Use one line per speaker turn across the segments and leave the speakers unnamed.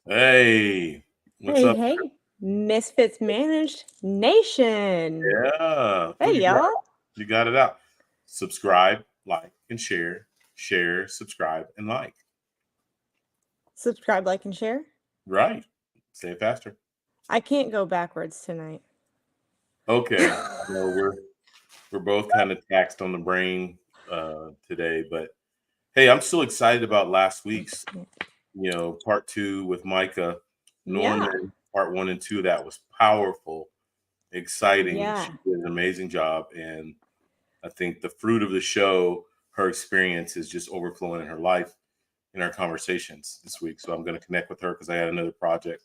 Hey, what's
Hey,
up?
hey, Misfits Managed Nation.
Yeah,
Hey, y'all.
you got it out. Subscribe, like, and share. Share, subscribe, and like.
Subscribe, like, and share.
Right. Say it faster.
I can't go backwards tonight.
Okay. I know we're both kind of taxed on the brain today, but hey, I'm still excited about last week's, part two with Micah
Yeah,
Norman, part one and two. That was powerful, exciting. She
yeah.
did an amazing job, and I think the fruit of the show, her experience, is just overflowing in her life, in our conversations this week. So I'm going to connect with her because I had another project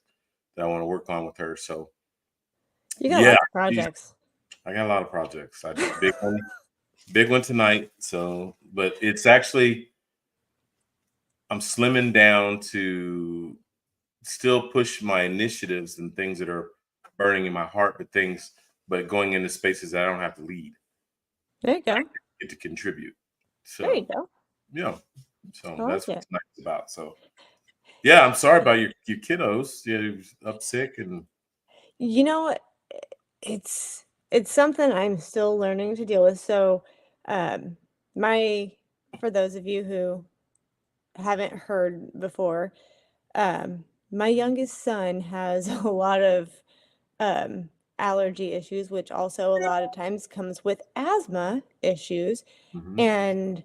that I want to work on with her. So
You got
yeah,
lots of
she's-
projects.
I got a lot of projects. Big one tonight. So, but it's actually I'm slimming down to still push my initiatives and things that are burning in my heart, but going into spaces that I don't have to lead,
There you go.
get to contribute.
There you
So
go.
yeah, so
I
that's
like
what
it.
tonight's about. So yeah, I'm sorry about your kiddos. Yeah, he was up sick and
You know what? It's something I'm still learning to deal with. So, um, my for those of you who haven't heard before, um, my youngest son has a lot of um, allergy issues, which also a lot of times comes with asthma issues.
mhm.
And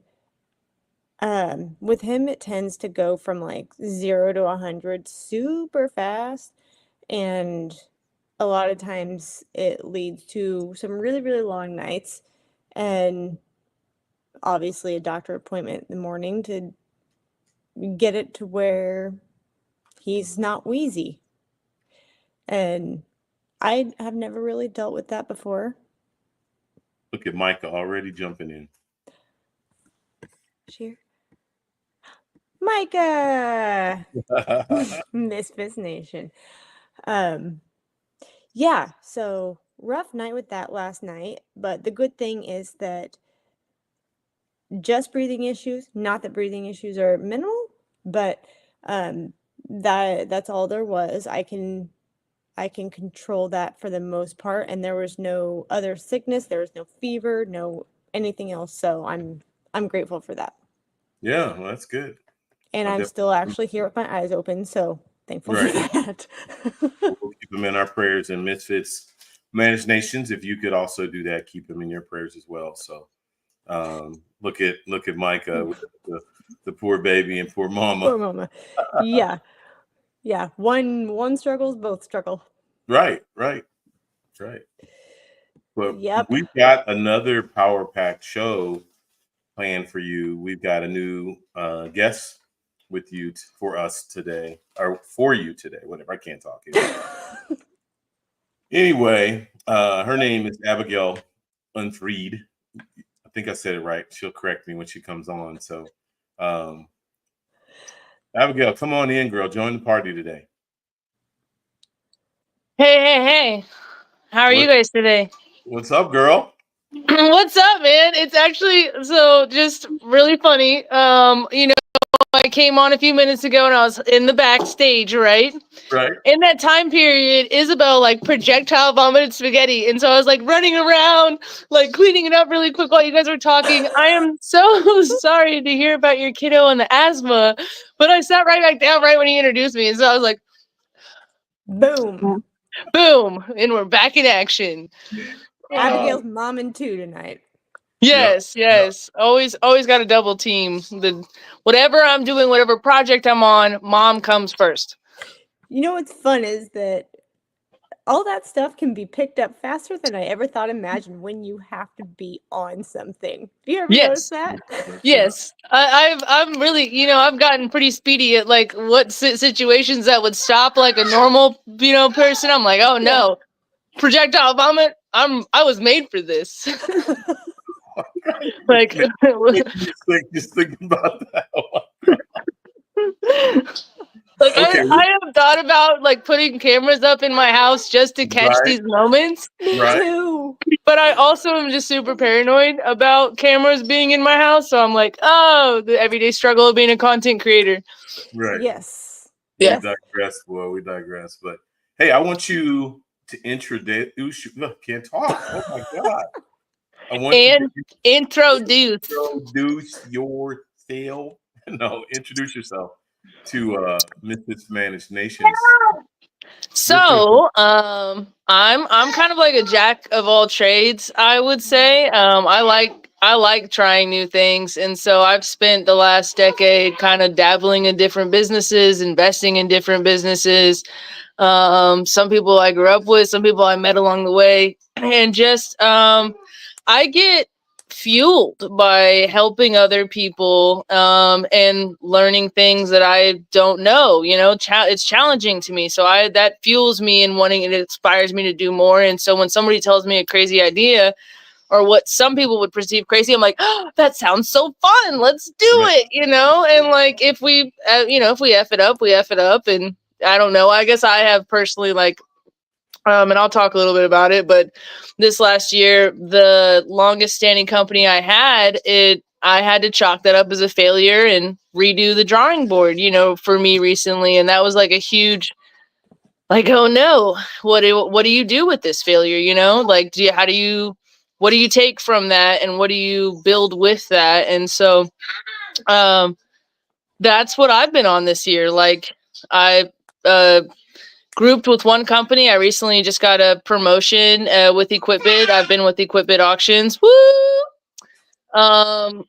with him, it tends to go from like 0 to 100 super fast. And a lot of times it leads to some really, really long nights. And obviously, a doctor appointment in the morning to get it to where he's not wheezy. And I have never really dealt with that before.
Look at Micah already jumping in.
Cheer. Micah! Misfits Nation. Um, yeah, so rough night with that last night, but the good thing is that just breathing issues, not that breathing issues are minimal, but um that's all there was. I can control that for the most part, and there was no other sickness, there was no fever, no anything else, so I'm grateful for that.
Yeah, well, that's good.
And
I'll
I'm
definitely
still actually here with my eyes open, so thankful for
right.
that.
We'll keep them in our prayers and Misfits Managed Nations. If you could also do that, keep them in your prayers as well. So look at Micah with the poor baby and poor mama.
Poor mama. Yeah. Yeah. One struggles, both struggle.
Right. But
Yep.
we've got another power packed show planned for you. We've got a new guest with you for us today, or for you today, whatever. I can't talk anymore. Anyway, her name is Abigail Unfried. I think I said it right. She'll correct me when she comes on. So, um, Abigail, come on in, girl. Join the party today.
Hey. How are you
What,
guys today?
what's up, girl?
What's up, man? It's actually just really funny. I came on a few minutes ago and I was in the backstage, right?
Right.
In that time period, Isabel like projectile vomited spaghetti. And so I was like running around, like cleaning it up really quick while you guys were talking. I am so sorry to hear about your kiddo and the asthma, but I sat right back down right when he introduced me. And so I was like,
Boom.
boom, and we're back in action.
Uh,
Abigail's mom and two tonight.
yep. Yep.
Yes. Always got a double team. The whatever I'm doing, whatever project I'm on, mom comes first.
You know what's fun is that all that stuff can be picked up faster than I ever thought imagined when you have to be on something. Have you ever noticed
Yes.
that?
Yeah.
Yes. I'm really, I've gotten pretty speedy at like what situations that would stop like a normal, person. I'm like, "Oh
Yeah.
no. Projectile vomit. I was made for this." Like
Making me sick just thinking about that one.
Like
Okay.
I have thought about like putting cameras up in my house just to catch
Right.
these moments,
Me
Right.
too.
but I also am just super paranoid about cameras being in my house. So I'm like, oh, the everyday struggle of being a content creator.
Right.
Yes.
We
Yes.
digress, boy. We digress. But hey, I want you to introduce. Can't talk. Oh my god! I want you
And
to
introduce.
introduce yourself. No, introduce yourself to Misfits Managed Nations.
So, I'm kind of like a jack of all trades, I would say. I like trying new things, and so I've spent the last decade kind of dabbling in different businesses, investing in different businesses. Some people I grew up with, some people I met along the way, and just I get fueled by helping other people and learning things that I don't know. It's challenging to me, so I that fuels me and wanting it inspires me to do more. And so when somebody tells me a crazy idea or what some people would perceive crazy, I'm like, oh, that sounds so fun. Let's do
Right.
it. And like if we if we F it up, we F it up. And I don't know, I guess I have personally like and I'll talk a little bit about it, but this last year, the longest standing company I had to chalk that up as a failure and redo the drawing board, for me recently. And that was like a huge, like, oh no, what do you do with this failure? Like, what do you take from that and what do you build with that? And so, that's what I've been on this year. Like I, grouped with one company. I recently just got a promotion with Equipment. I've been with Equipment Auctions. Woo!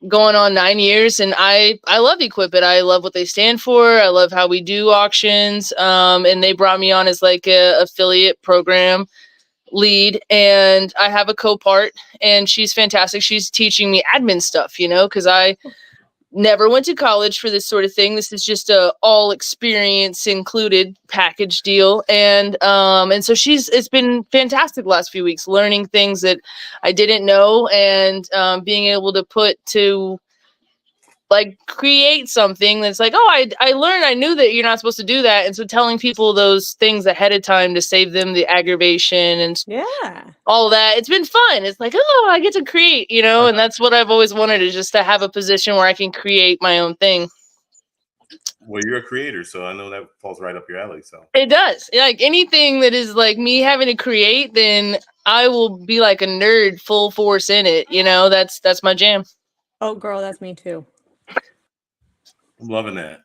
Going on 9 years, and I love Equipment. I love what they stand for. I love how we do auctions. And they brought me on as like a affiliate program lead, and I have a co-part, and she's fantastic. She's teaching me admin stuff, because I never went to college for this sort of thing. This is just a all experience included package deal. And so it's been fantastic the last few weeks, learning things that I didn't know, and being able to put to like create something that's like, oh, I learned, I knew that you're not supposed to do that. And so telling people those things ahead of time to save them the aggravation and
Yeah.
all that. It's been fun. It's like, oh, I get to create, and that's what I've always wanted, is just to have a position where I can create my own thing.
Well, you're a creator, so I know that falls right up your alley. So
It does. Like anything that is like me having to create, then I will be like a nerd full force in it. That's my jam.
Oh, girl, that's me too.
I'm loving that.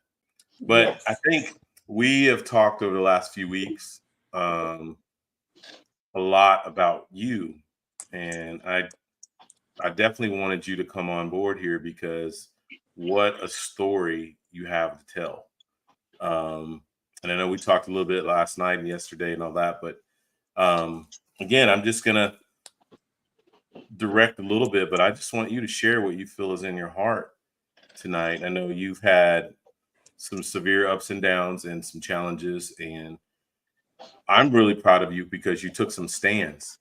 But
Yes.
I think we have talked over the last few weeks a lot about you, and I definitely wanted you to come on board here because what a story you have to tell. And I know we talked a little bit last night and yesterday and all that, but again, I'm just gonna direct a little bit, but I just want you to share what you feel is in your heart tonight. I know you've had some severe ups and downs and some challenges, and I'm really proud of you because you took some stands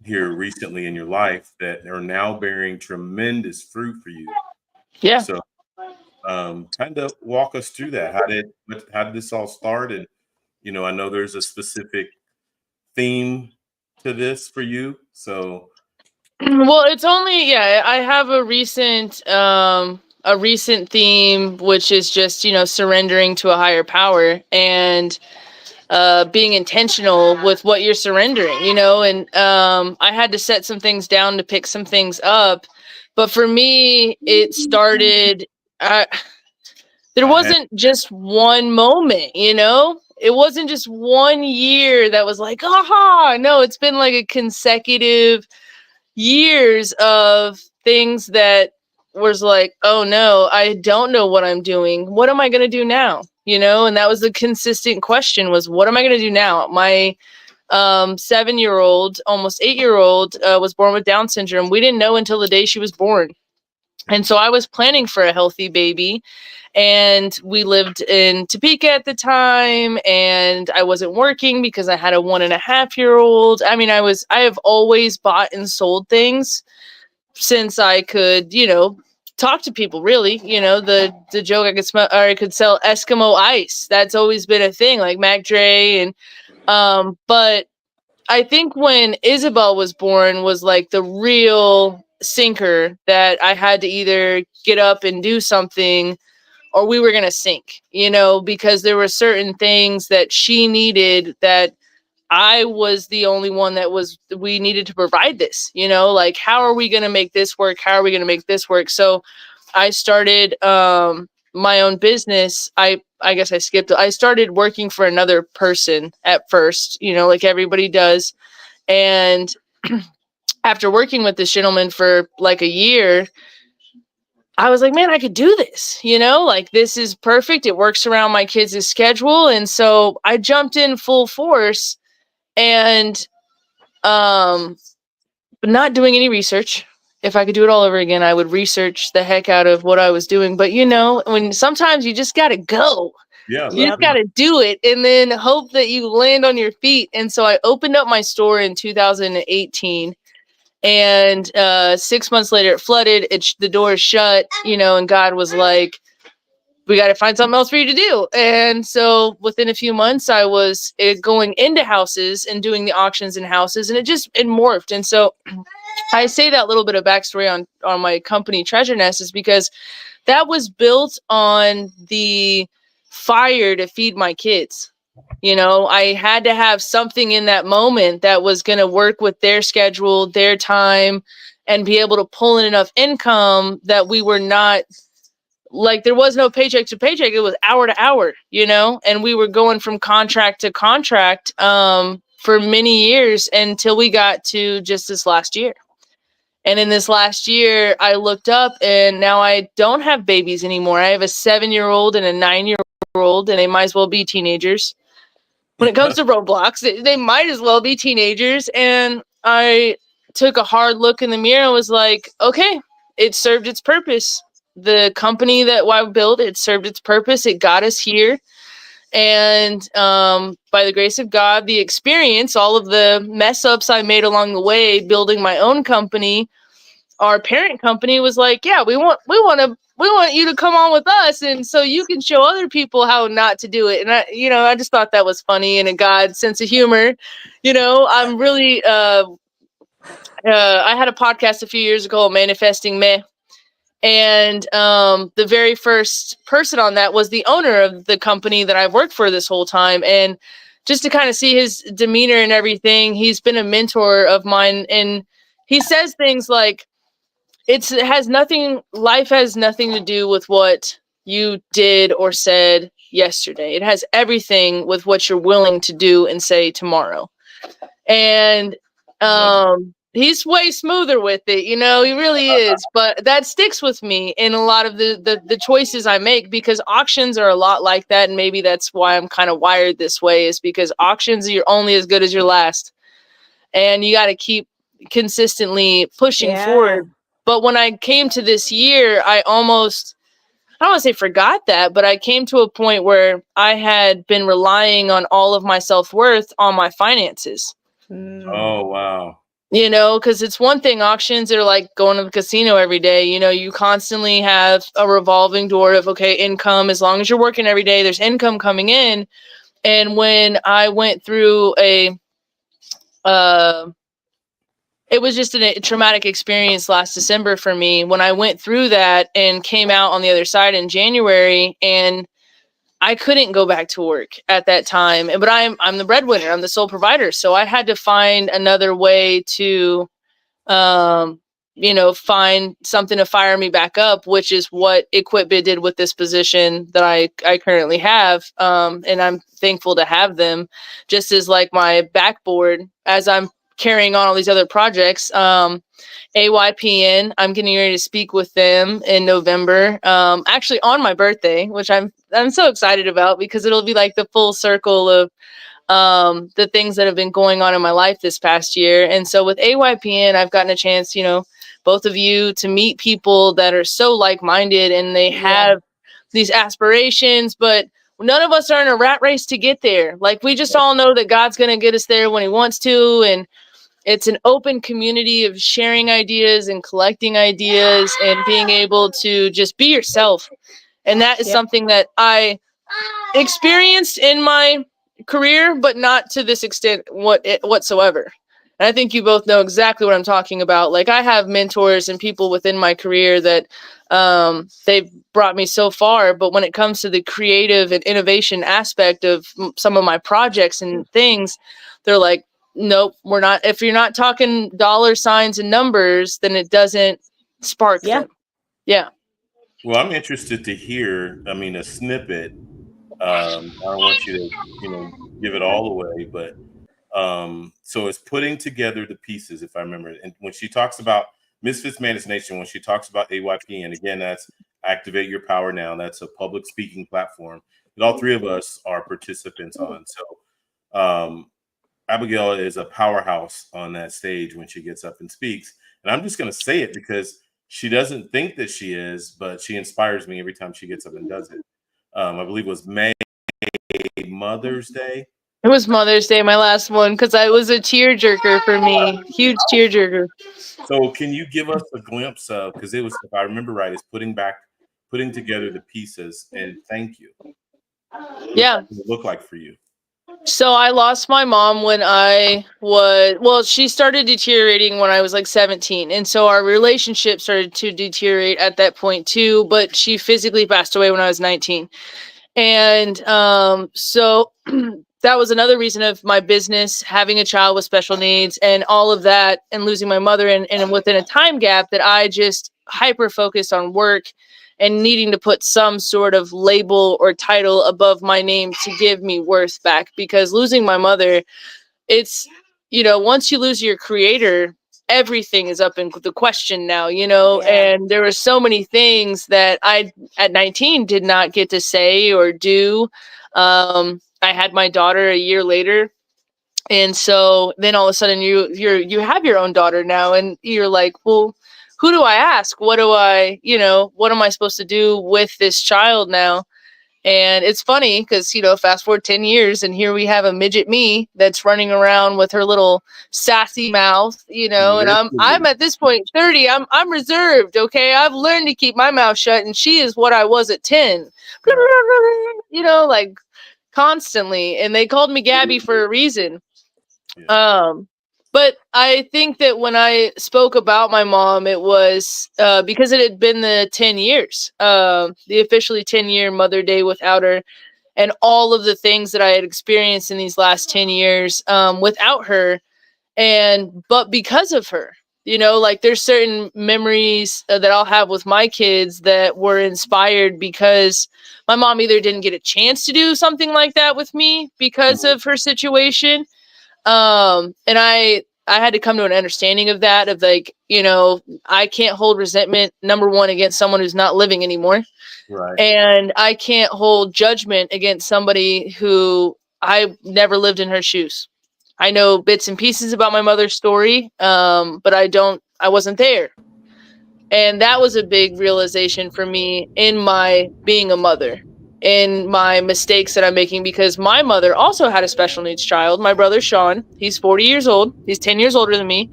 here recently in your life that are now bearing tremendous fruit for you.
Yeah.
So kind of walk us through that. How did this all start? And I know there's a specific theme to this for you. So
Well, it's only, yeah, I have a recent theme, which is just, surrendering to a higher power and being intentional with what you're surrendering, and I had to set some things down to pick some things up. But for me, it started, there
I had
wasn't just one moment, it wasn't just 1 year that was like, aha, no, it's been like a consecutive years of things that was like, oh no, I don't know what I'm doing. What am I going to do now? And that was the consistent question, was what am I going to do now? My 7-year-old, almost 8-year-old, was born with Down syndrome. We didn't know until the day she was born. And so I was planning for a healthy baby, and we lived in Topeka at the time, and I wasn't working because I had a 1.5-year-old. I mean, I have always bought and sold things since I could, talk to people, really. The joke, I could smell, or I could sell Eskimo ice. That's always been a thing, like Mac Dre. And but I think when Isabel was born was like the real sinker, that I had to either get up and do something, or we were going to sink, you know, because there were certain things that she needed that I was the only one we needed to provide this, you know, like, how are we going to make this work? How are we going to make this work? So I started, my own business. I guess I started working for another person at first, you know, like everybody does. And after working with this gentleman for like a year, I was like, man, I could do this, you know, like this is perfect. It works around my kids' schedule. And so I jumped in full force and, but not doing any research. If I could do it all over again, I would research the heck out of what I was doing. But you know, when sometimes you just got to go,
Yeah.
you just got to do it and then hope that you land on your feet. And so I opened up my store in 2018. And 6 months later, it flooded. The doors shut, you know, and God was like, we got to find something else for you to do. And so within a few months, I was going into houses and doing the auctions in houses, and it morphed. And so I say that little bit of backstory on my company Treasure Nest is because that was built on the fire to feed my kids. You know, I had to have something in that moment that was going to work with their schedule, their time, and be able to pull in enough income that we were not like, there was no paycheck to paycheck. It was hour to hour, you know, and we were going from contract to contract for many years until we got to just this last year. And in this last year, I looked up and now I don't have babies anymore. I have a 7-year-old and a 9-year-old, and they might as well be teenagers. When it comes to Roblox, they might as well be teenagers. And I took a hard look in the mirror and was like, okay, it served its purpose. The company that I built, it served its purpose. It got us here. And by the grace of God, the experience, all of the mess ups I made along the way, building my own company, our parent company was like, yeah, we want you to come on with us, and so you can show other people how not to do it. And I just thought that was funny and a God sense of humor. You know, I'm really I had a podcast a few years ago, Manifesting Meh. And the very first person on that was the owner of the company that I've worked for this whole time. And just to kind of see his demeanor and everything, he's been a mentor of mine. And he says things like, life has nothing to do with what you did or said yesterday. It has everything with what you're willing to do and say tomorrow. And he's way smoother with it, you know, he really is. But that sticks with me in a lot of the choices I make, because auctions are a lot like that. And maybe that's why I'm kind of wired this way, is because auctions, you're only as good as your last. And you got to keep consistently pushing forward. But when I came to this year, I don't want to say forgot that, but I came to a point where I had been relying on all of my self-worth on my finances.
Oh, wow.
You know, because it's one thing, auctions are like going to the casino every day. You know, you constantly have a revolving door of, okay, income. As long as you're working every day, there's income coming in. And when I went through it was just a traumatic experience last December for me, when I went through that and came out on the other side in January, and I couldn't go back to work at that time. But I'm the breadwinner, I'm the sole provider. So I had to find another way to, find something to fire me back up, which is what Equipbit did with this position that I currently have. And I'm thankful to have them just as like my backboard as I'm carrying on all these other projects. AYPN, I'm getting ready to speak with them in November, actually on my birthday, which I'm so excited about, because it'll be like the full circle of the things that have been going on in my life this past year. And so with AYPN, I've gotten a chance, both of you, to meet people that are so like-minded, and they have these aspirations, but none of us are in a rat race to get there. Like, we just all know that God's going to get us there when he wants to. And it's an open community of sharing ideas and collecting ideas and being able to just be yourself. And that is something that I experienced in my career, but not to this extent whatsoever. And I think you both know exactly what I'm talking about. Like, I have mentors and people within my career that they've brought me so far, but when it comes to the creative and innovation aspect of some of my projects and things, they're like, nope, we're not. If you're not talking dollar signs and numbers, then it doesn't spark them. Yeah.
Well, I'm interested to hear, I mean, a snippet. I don't want you to, give it all away, but so it's putting together the pieces, if I remember it. And when she talks about Misfits Managed Nation, when she talks about AYP, and again, that's Activate Your Power Now, that's a public speaking platform that all three of us are participants on. So Abigail is a powerhouse on that stage when she gets up and speaks. And I'm just going to say it because she doesn't think that she is, but she inspires me every time she gets up and does it. I believe it was Mother's Day.
It was Mother's Day, my last one, because I was a tearjerker for me. Huge tearjerker.
So can you give us a glimpse of, because it was, if I remember right, it's putting together the pieces, and thank you.
Yeah.
What does it look like for you?
So I lost my mom when she started deteriorating when I was like 17. And so our relationship started to deteriorate at that point too, but she physically passed away when I was 19. And so that was another reason of my business, having a child with special needs and all of that, and losing my mother, and within a time gap that I just hyper focused on work and needing to put some sort of label or title above my name to give me worth back. Because losing my mother, it's, once you lose your creator, everything is up in the question now, and there were so many things that I at 19 did not get to say or do. I had my daughter a year later, and so then all of a sudden you have your own daughter now, and you're like, well, who do I ask? What am I supposed to do with this child now? And it's funny because, fast forward 10 years and here we have a midget me that's running around with her little sassy mouth, and I'm at this point 30. I'm reserved. Okay. I've learned to keep my mouth shut, and she is what I was at 10, like constantly. And they called me Gabby for a reason. But I think that when I spoke about my mom, it was because it had been the 10 years, the officially 10-year Mother Day without her, and all of the things that I had experienced in these last 10 years without her, but because of her. Like there's certain memories that I'll have with my kids that were inspired because my mom either didn't get a chance to do something like that with me because of her situation. And I had to come to an understanding of that, of like, I can't hold resentment, number one, against someone who's not living anymore.
Right.
And I can't hold judgment against somebody who I never lived in her shoes. I know bits and pieces about my mother's story, but I wasn't there. And that was a big realization for me in my being a mother, in my mistakes that I'm making, because my mother also had a special needs child. My brother, Sean, he's 40 years old. He's 10 years older than me.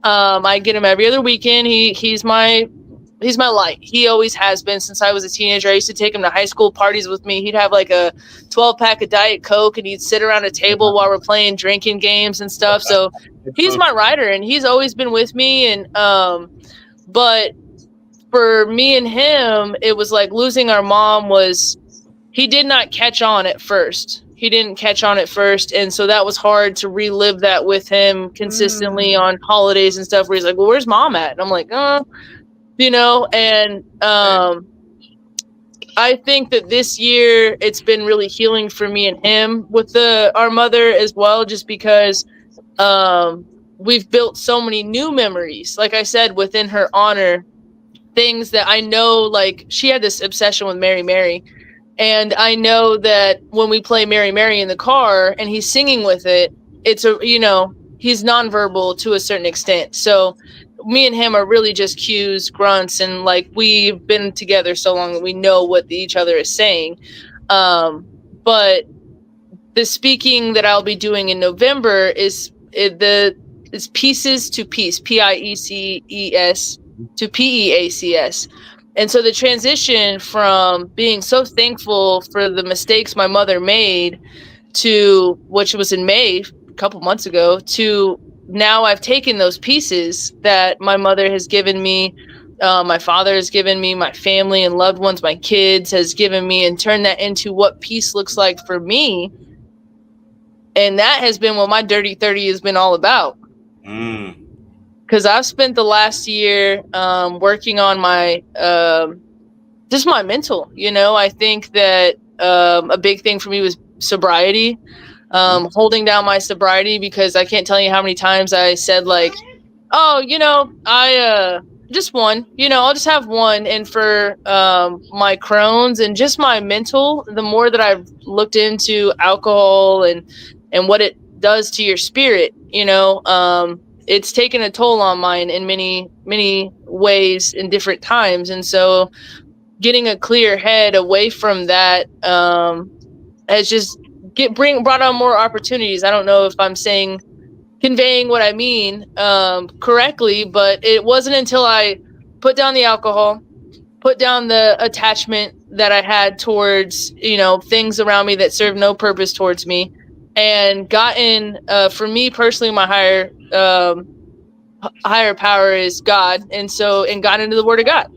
I get him every other weekend. He's my light. He always has been since I was a teenager. I used to take him to high school parties with me. He'd have like a 12-pack of Diet Coke, and he'd sit around a table while we're playing drinking games and stuff. So he's my rider, and he's always been with me. And but for me and him, it was like losing our mom he did not catch on at first. He didn't catch on at first. And so that was hard to relive that with him consistently on holidays and stuff, where he's like, well, where's mom at? And I'm like, and I think that this year it's been really healing for me and him with our mother as well, just because we've built so many new memories, like I said, within her honor, things that I know, like she had this obsession with Mary Mary. And I know that when we play Mary Mary in the car and he's singing with it, he's nonverbal to a certain extent. So me and him are really just cues, grunts, and like we've been together so long that we know what each other is saying. But the speaking that I'll be doing in November is Pieces to Peace, PIECES to PEACS. And so the transition from being so thankful for the mistakes my mother made, to which was in May, a couple months ago, to now I've taken those pieces that my mother has given me, my father has given me, my family and loved ones, my kids has given me, and turned that into what peace looks like for me. And that has been what my Dirty 30 has been all about. Because I've spent the last year working on my just my mental. I think that a big thing for me was sobriety, holding down my sobriety, because I can't tell you how many times I said, like, oh, I just one, I'll just have one. And for my Crohn's and just my mental, the more that I've looked into alcohol and what it does to your spirit, it's taken a toll on mine in many, many ways in different times. And so getting a clear head away from that has just brought on more opportunities. I don't know if I'm conveying what I mean correctly, but it wasn't until I put down the alcohol, put down the attachment that I had towards, things around me that served no purpose towards me, and gotten, for me personally, my higher power is God. And got into the Word of God.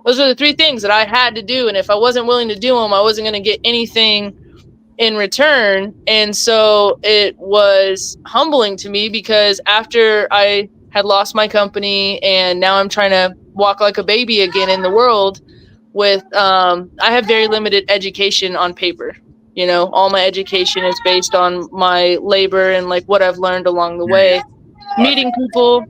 Those are the three things that I had to do. And if I wasn't willing to do them, I wasn't going to get anything in return. And so it was humbling to me, because after I had lost my company and now I'm trying to walk like a baby again in the world with, I have very limited education on paper. All my education is based on my labor and like what I've learned along the way, meeting people,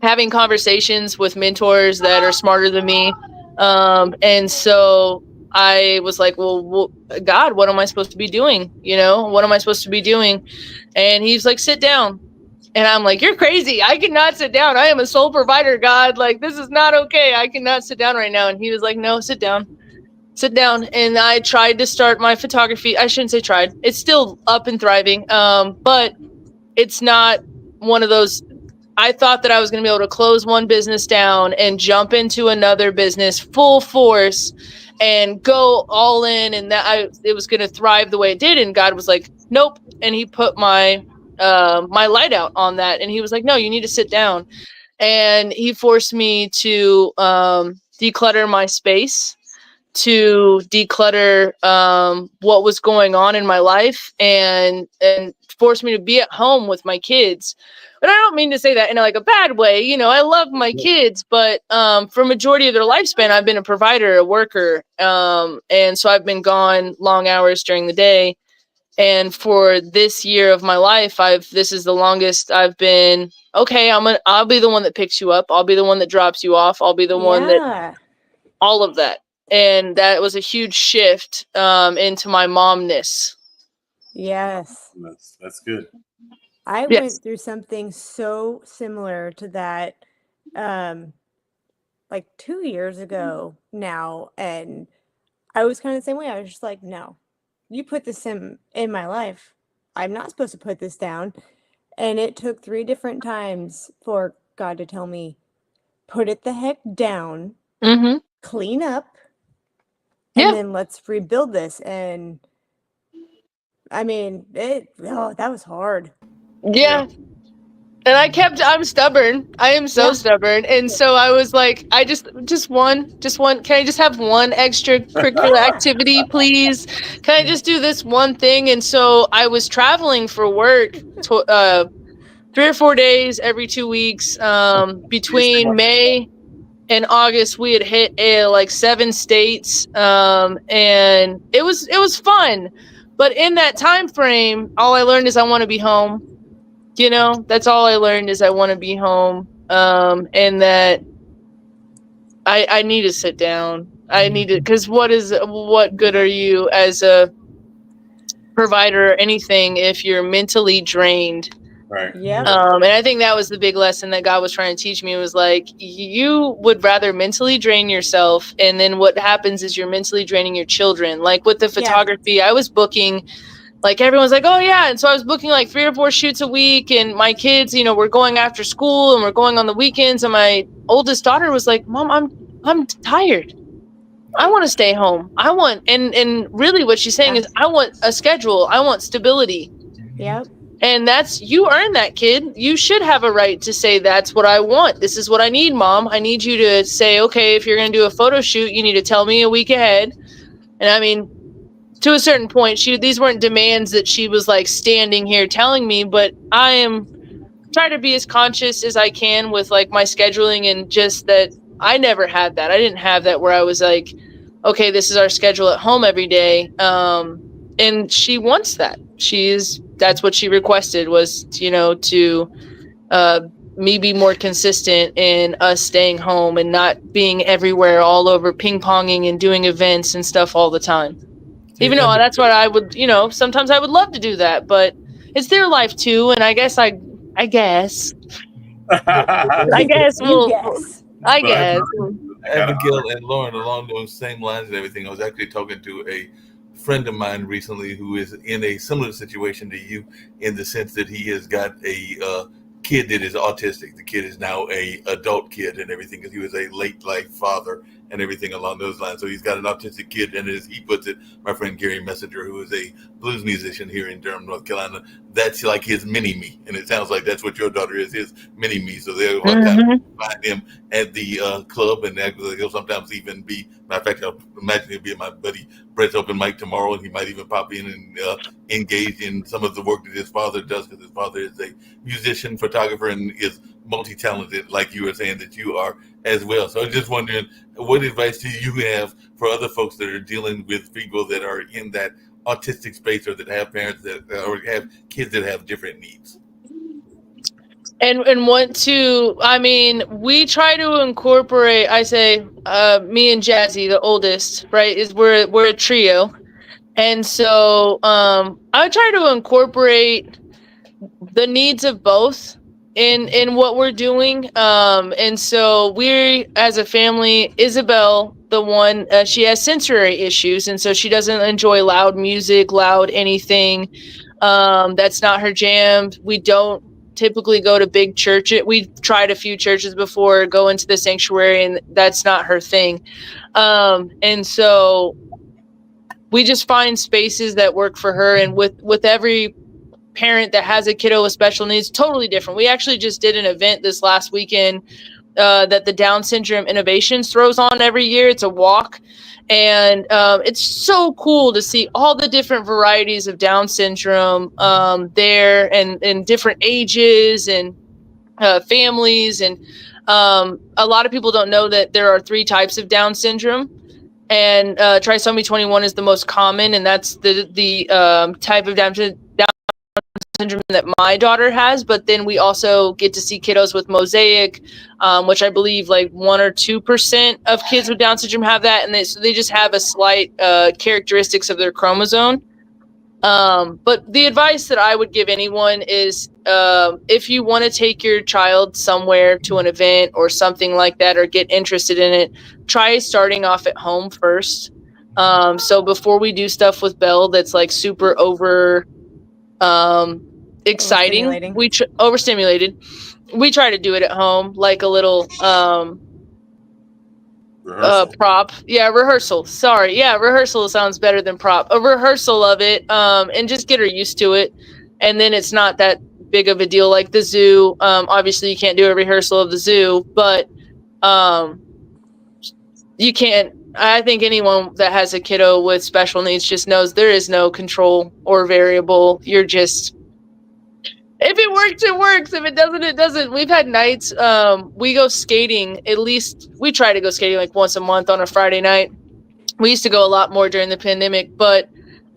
having conversations with mentors that are smarter than me. And so I was like, well, God, what am I supposed to be doing? What am I supposed to be doing? And he's like, sit down. And I'm like, you're crazy. I cannot sit down. I am a sole provider, God. Like, this is not okay. I cannot sit down right now. And he was like, no, sit down. Sit down. And I tried to start my photography. I shouldn't say tried. It's still up and thriving. But it's not one of those. I thought that I was going to be able to close one business down and jump into another business full force and go all in, and that it was going to thrive the way it did. And God was like, nope. And he put my light out on that. And he was like, no, you need to sit down. And he forced me to declutter my space, to declutter what was going on in my life, and forced me to be at home with my kids. But I don't mean to say that in like a bad way. I love my kids, but for majority of their lifespan, I've been a provider, a worker. And so I've been gone long hours during the day. And for this year of my life, this is the longest I've been, okay, I'll be the one that picks you up. I'll be the one that drops you off. I'll be the one that, all of that. And that was a huge shift into my momness.
Yes.
That's good.
I went through something so similar to that like 2 years ago now. And I was kind of the same way. I was just like, no, you put this in my life. I'm not supposed to put this down. And it took 3 different times for God to tell me, put it the heck down, clean up, and then let's rebuild this. And I mean, that was hard.
Yeah. And I'm stubborn. I am so stubborn. And so I was like, I just one, can I just have one extracurricular activity, please? Can I just do this one thing? And so I was traveling for work 3 or 4 days every 2 weeks. Between May and August, we had hit like 7 states. And it was fun. But in that time frame, all I learned is I want to be home. That's all I learned is I want to be home. And that I need to sit down. I need to, because what good are you as a provider or anything if you're mentally drained?
Right.
Yeah.
And I think that was the big lesson that God was trying to teach me, was like, you would rather mentally drain yourself, and then what happens is you're mentally draining your children. Like with the photography, I was booking, like everyone's like, oh yeah. And so I was booking like 3 or 4 shoots a week, and my kids, we're going after school and we're going on the weekends. And my oldest daughter was like, Mom, I'm tired. I want to stay home. I want, and really what she's saying is, I want a schedule. I want stability.
Yep.
And you earned that, kid. You should have a right to say, that's what I want. This is what I need, Mom. I need you to say, okay, if you're going to do a photo shoot, you need to tell me a week ahead. And I mean, to a certain point, these weren't demands that she was like standing here telling me, but I am trying to be as conscious as I can with like my scheduling, and just that I never had that. I didn't have that where I was like, okay, this is our schedule at home every day. And she wants that. That's what she requested, was, to me be more consistent in us staying home and not being everywhere all over ping ponging and doing events and stuff all the time. Even though that's what I would, sometimes I would love to do that, but it's their life too. And I guess I guess
Abigail and Lauren, along those same lines and everything, I was actually talking to a friend of mine recently who is in a similar situation to you, in the sense that he has got a kid that is autistic. The kid is now a adult kid and everything, because he was a late life father and everything along those lines. So he's got an autistic kid, and as he puts it, my friend Gary Messenger, who is a blues musician here in Durham, North Carolina, that's like his mini me. And it sounds like that's what your daughter is, his mini me. So they'll find him at the club, and he'll sometimes even be, matter of fact, I'll imagine he'll be at my buddy Brett's open mic tomorrow, and he might even pop in and engage in some of the work that his father does, because his father is a musician, photographer, and is multi-talented, like you were saying that you are as well. So I'm just wondering, what advice do you have for other folks that are dealing with people that are in that autistic space, or that have parents that, or have kids that have different needs?
And want to, I mean, we try to incorporate, I say, me and Jazzy, the oldest, right, is we're a trio. And so I try to incorporate the needs of both in what we're doing. And so we, as a family, Isabel, the one, she has sensory issues, and so she doesn't enjoy loud music, loud anything. That's not her jam. We don't typically go to big churches. We've tried a few churches before, go into the sanctuary, and that's not her thing. And so we just find spaces that work for her. And with every parent that has a kiddo with special needs, totally different. We actually just did an event this last weekend that the Down Syndrome Innovations throws on every year. It's a walk. And it's so cool to see all the different varieties of Down syndrome there, and different ages and families. And a lot of people don't know that there are 3 types of Down syndrome. And trisomy 21 is the most common, and that's the type of Down syndrome that my daughter has. But then we also get to see kiddos with mosaic, which I believe like 1 or 2% of kids with Down syndrome have that, and they just have a slight characteristics of their chromosome. But the advice that I would give anyone is, if you want to take your child somewhere to an event or something like that, or get interested in it, try starting off at home first. So before we do stuff with Belle that's like super exciting, overstimulated, we try to do it at home, like a little prop. Rehearsal. Sorry. Rehearsal sounds better than prop. A rehearsal of it, and just get her used to it. And then it's not that big of a deal. Like the zoo. Obviously you can't do a rehearsal of the zoo, but you can't. I think anyone that has a kiddo with special needs just knows there is no control or variable. You're just, if it works, it works. If it doesn't, it doesn't. We've had nights, we go skating. At least we try to go skating like once a month on a Friday night. We used to go a lot more during the pandemic, but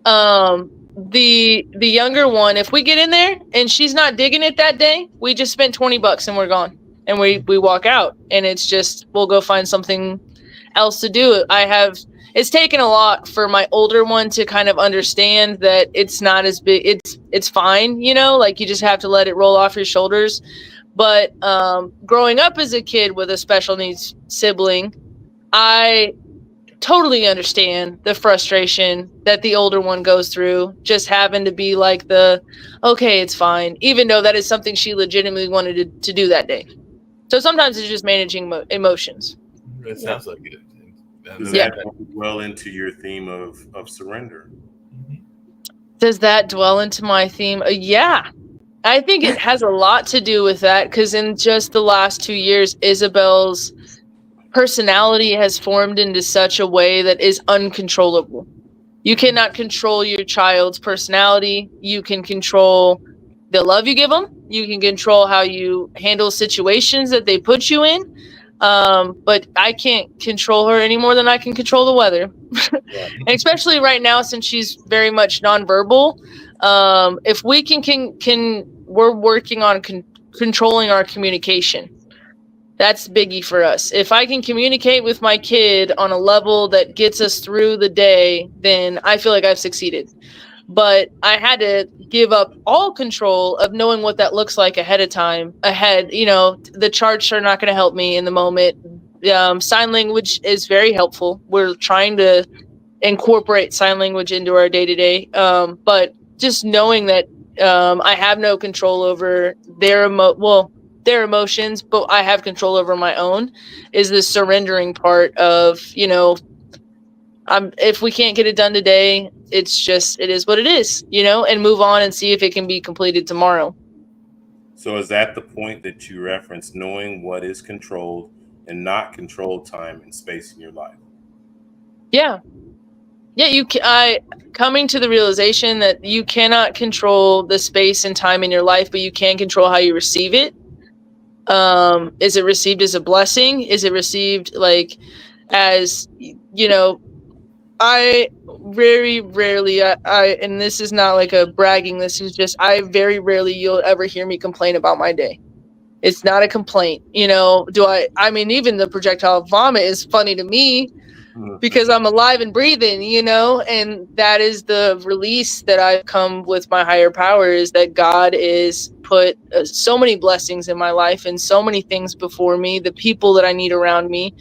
the younger one, if we get in there and she's not digging it that day, we just spent $20 and we're gone, and we walk out, and it's just, we'll go find something else to do. It's taken a lot for my older one to kind of understand that it's not as big. It's fine, like you just have to let it roll off your shoulders. But growing up as a kid with a special needs sibling, I totally understand the frustration that the older one goes through, just having to be like okay, it's fine, even though that is something she legitimately wanted to do that day. So sometimes it's just managing emotions.
It sounds like it.
Does that go well into your theme of surrender?
Does that dwell into my theme? Yeah. I think it has a lot to do with that, because in just the last 2 years, Isabel's personality has formed into such a way that is uncontrollable. You cannot control your child's personality. You can control the love you give them. You can control how you handle situations that they put you in. But I can't control her any more than I can control the weather. And especially right now, since she's very much nonverbal. If we can we're working on controlling our communication. That's biggie for us. If I can communicate with my kid on a level that gets us through the day, then I feel like I've succeeded. But I had to give up all control of knowing what that looks like ahead of time. The charts are not going to help me in the moment. Sign language is very helpful. We're trying to incorporate sign language into our day-to-day. But just knowing that I have no control over their emotions, but I have control over my own, is the surrendering part of, if we can't get it done today, it is what it is, and move on and see if it can be completed tomorrow.
So is that the point that you referenced, knowing what is controlled and not controlled time and space in your life?
Yeah. Coming to the realization that you cannot control the space and time in your life, but you can control how you receive it. Is it received as a blessing? Is it received as, I very rarely, and this is not like a bragging, this is just, I very rarely you'll ever hear me complain about my day. It's not a complaint, I mean, even the projectile vomit is funny to me because I'm alive and breathing, and that is the release that I've come with my higher power, is that God is put so many blessings in my life and so many things before me, the people that I need around me.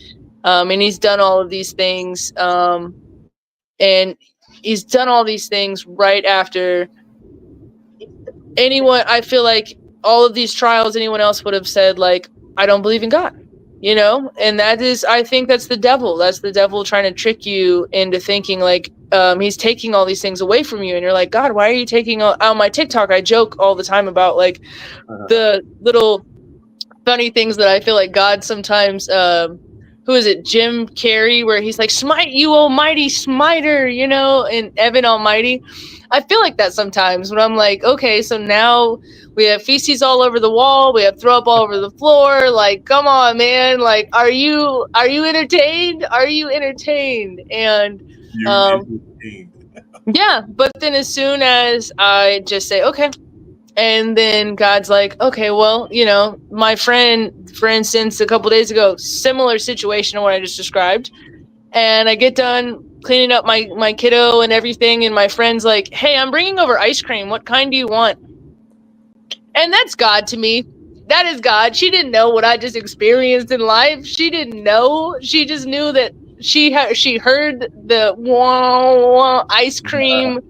And he's done all of these things. And he's done all these things right after I feel like all of these trials, anyone else would have said, I don't believe in God. And I think that's the devil. That's the devil trying to trick you into thinking he's taking all these things away from you. And you're like, God, why are you taking on my TikTok? I joke all the time about the little funny things that I feel like God sometimes, who is it? Jim Carrey, where he's like, smite you, almighty smiter, and Evan Almighty. I feel like that sometimes when I'm like, okay, so now we have feces all over the wall, we have throw up all over the floor. Come on, man. Are you entertained? Are you entertained? And yeah, but then as soon as I just say, okay, and then God's like, okay, well, my friend, for instance, a couple days ago, similar situation to what I just described. And I get done cleaning up my kiddo and everything. And my friend's like, hey, I'm bringing over ice cream. What kind do you want? And that's God to me. That is God. She didn't know what I just experienced in life. She didn't know. She just knew that she heard the wah ice cream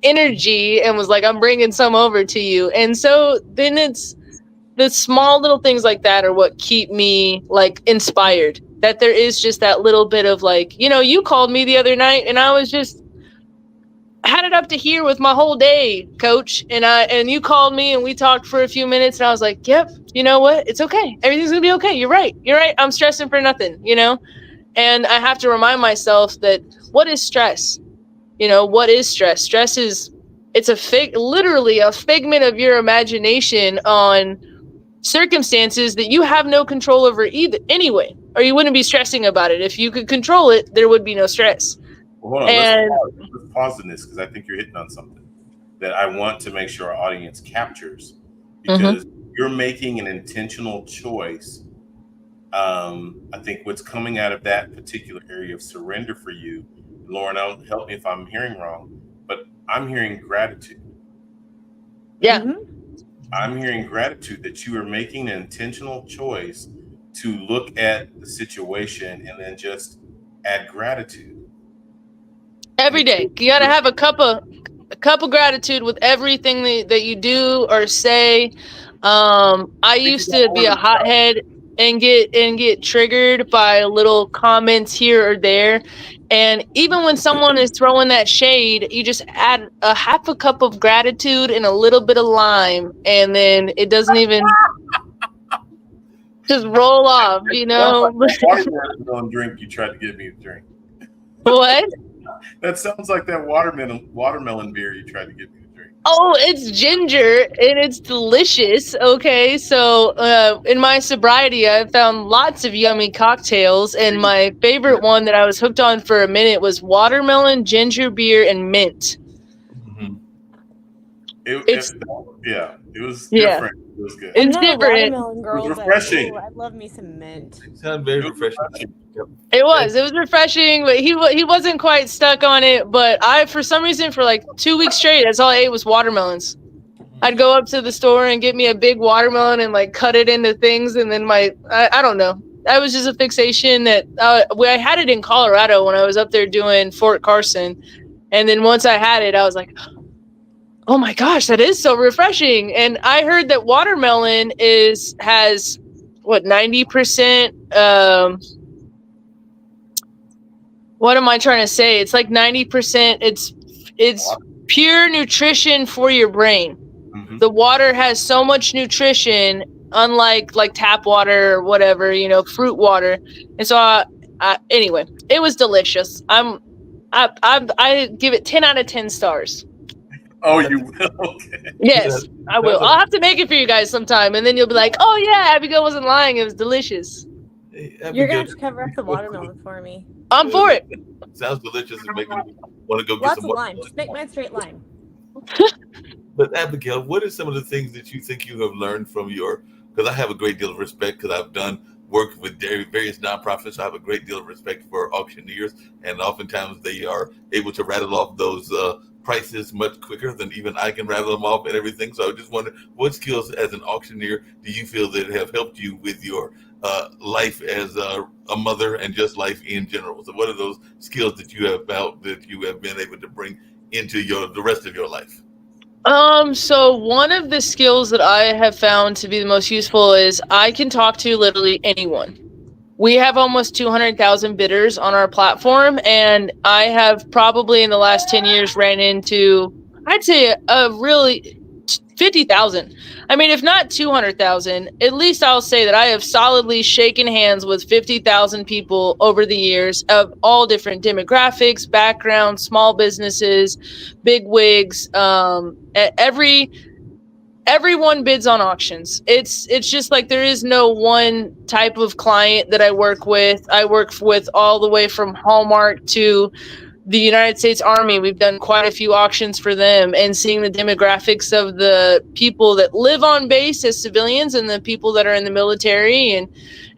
energy and was like, I'm bringing some over to you. And so then it's the small little things like that are what keep me inspired, that there is just that little bit of you called me the other night and I was just had it up to here with my whole day, coach, and you called me and we talked for a few minutes and I was like, yep, you know what, it's okay, everything's gonna be okay, you're right, I'm stressing for nothing, and I have to remind myself that what is stress? What is stress? Stress is, it's literally a figment of your imagination on circumstances that you have no control over either anyway, or you wouldn't be stressing about it. If you could control it, there would be no stress.
Well, hold on, let's pause on this, because I think you're hitting on something that I want to make sure our audience captures, because you're making an intentional choice. I think what's coming out of that particular area of surrender for you, Lauren, help me if I'm hearing wrong, but I'm hearing gratitude.
Yeah.
I'm hearing gratitude, that you are making an intentional choice to look at the situation and then just add gratitude.
Every day. You got to have a cup of gratitude with everything that you do or say. I used to be a hothead. and get triggered by little comments here or there. And even when someone is throwing that shade, you just add a half a cup of gratitude and a little bit of lime, and then it doesn't even just roll off, you know?
Watermelon drink you tried to get me to drink.
What?
That sounds like that watermelon beer you tried to get me to drink.
Oh, it's ginger and it's delicious. Okay, so in my sobriety, I found lots of yummy cocktails, and my favorite one that I was hooked on for a minute was watermelon, ginger beer, and mint.
Mm-hmm.
It was
Yeah.
different. It was good.
It's
I'm not a
different.
watermelon girl,
It was
but
refreshing.
ooh, I love me some mint.
It sounds very
It was
refreshing.
refreshing.
Yep.
It was refreshing, but he wasn't quite stuck on it. But for some reason, for like 2 weeks straight, that's all I ate was watermelons. I'd go up to the store and get me a big watermelon and like cut it into things, and then I don't know. That was just a fixation that I had it in Colorado when I was up there doing Fort Carson, and then once I had it, I was like, oh my gosh, that is so refreshing. And I heard that watermelon has what 90%. What am I trying to say? It's like 90%. It's pure nutrition for your brain.
Mm-hmm.
The water has so much nutrition, unlike like tap water or whatever, fruit water. And so anyway, it was delicious. I give it 10 out of 10 stars.
Oh, you will? Okay.
Yes, I will. I'll have to make it for you guys sometime, and then you'll be like, oh yeah, Abigail wasn't lying. It was delicious.
Hey,
You're going to have to cover up the watermelon for me.
I'm for it.
Sounds delicious and making me want to go get
Lots
some
of lime.
watermelon.
Just make mine straight lime.
But Abigail, what are some of the things that you think you have learned from because I have a great deal of respect because I've done work with various nonprofits. So I have a great deal of respect for auctioneers, and oftentimes they are able to rattle off those prices much quicker than even I can rattle them off and everything. So I just wonder, what skills as an auctioneer do you feel that have helped you with your life as a mother and just life in general? So what are those skills that you have felt that you have been able to bring into the rest of your life?
So one of the skills that I have found to be the most useful is I can talk to literally anyone. We have almost 200,000 bidders on our platform, and I have probably in the last 10 years ran into, I'd say, a really 50,000. I mean, if not 200,000, at least I'll say that I have solidly shaken hands with 50,000 people over the years of all different demographics, backgrounds, small businesses, big wigs. Everyone bids on auctions. It's just like there is no one type of client that I work with. I work with all the way from Hallmark to the United States Army. We've done quite a few auctions for them, and seeing the demographics of the people that live on base as civilians and the people that are in the military.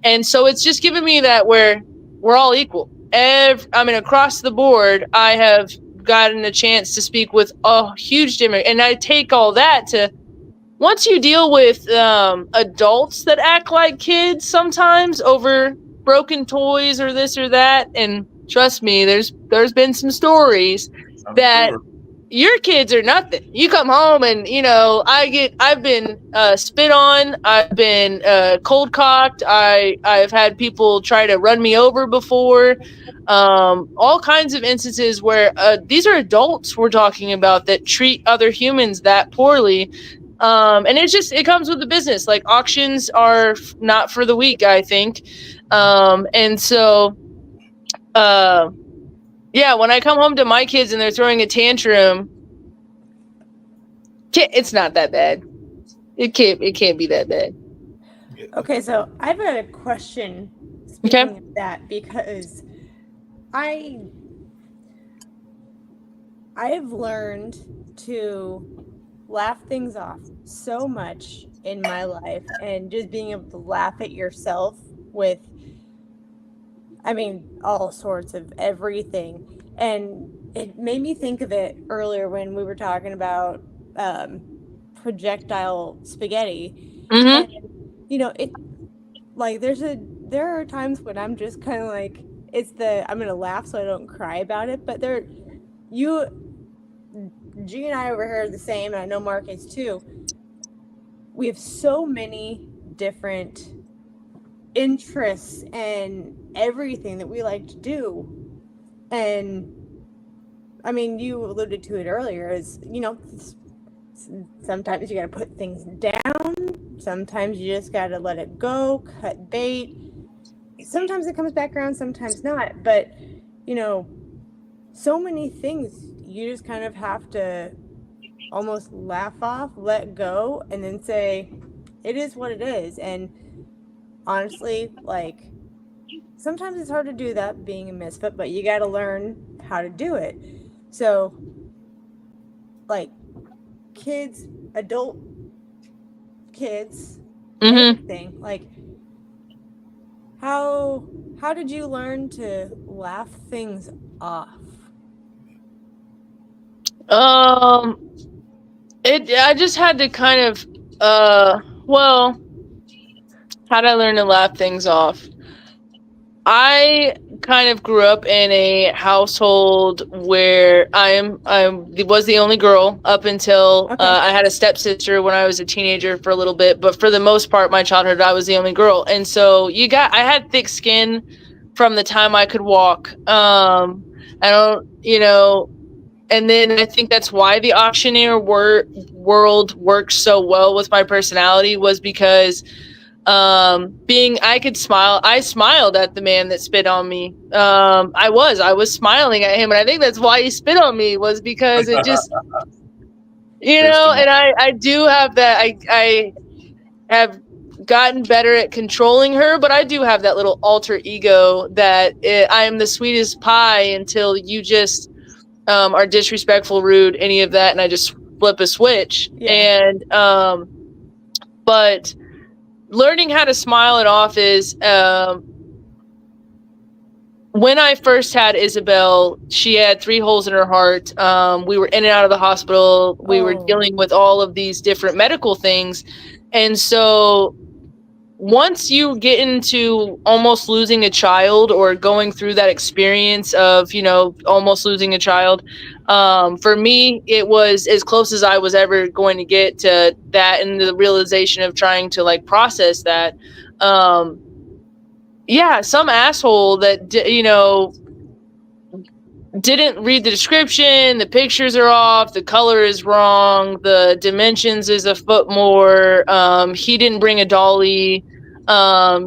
And so it's just given me that where we're all equal. Across the board, I have gotten a chance to speak with a huge demographic, and I take all that to, once you deal with adults that act like kids sometimes over broken toys or this or that, and trust me, there's been some stories that your kids are nothing. You come home and I've been spit on, I've been cold cocked, I've had people try to run me over before. All kinds of instances where these are adults we're talking about that treat other humans that poorly. And it comes with the business. Like, auctions are not for the weak, I think. And so, yeah, when I come home to my kids and they're throwing a tantrum, it's not that bad. It can't be that bad.
Okay, so I've got a question speaking of that, because I have learned to laugh things off so much in my life, and just being able to laugh at yourself with, all sorts of everything. And it made me think of it earlier when we were talking about projectile spaghetti.
Mm-hmm.
And there are times when I'm just kind of like, I'm gonna laugh so I don't cry about it. But G and I over here are the same, and I know Mark is too. We have so many different interests and everything that we like to do. And I mean, you alluded to it earlier, is, you know, sometimes you got to put things down. Sometimes you just got to let it go, cut bait. Sometimes it comes back around, sometimes not. But, you know, so many things you just kind of have to almost laugh off, let go, and then say, it is what it is. And honestly, like, sometimes it's hard to do that being a misfit, but you got to learn how to do it. So, like, kids, adult kids, everything. Like, how did you learn to laugh things off?
I just had to kind of well, how did I learn to laugh things off? I kind of grew up in a household where I was the only girl up until I had a stepsister when I was a teenager for a little bit, but for the most part, my childhood, I was the only girl. And so I had thick skin from the time I could walk. I don't, you know, and then I think that's why the auctioneer world works so well with my personality, was because I smiled at the man that spit on me. I was smiling at him, and I think that's why he spit on me, was because it just, you know, and I do have that. I have gotten better at controlling her, but I do have that little alter ego that I am the sweetest pie until you just are disrespectful, rude, any of that, and I just flip a switch. And but learning how to smile it off is when I first had Isabel, she had 3 holes in her heart. We were in and out of the hospital. We were dealing with all of these different medical things. And so once you get into almost losing a child, or going through that experience of, you know, almost losing a child, for me, it was as close as I was ever going to get to that, and the realization of trying to like process that. Yeah, some asshole that, you know, didn't read the description, the pictures are off, the color is wrong, the dimensions is a foot more, he didn't bring a dolly,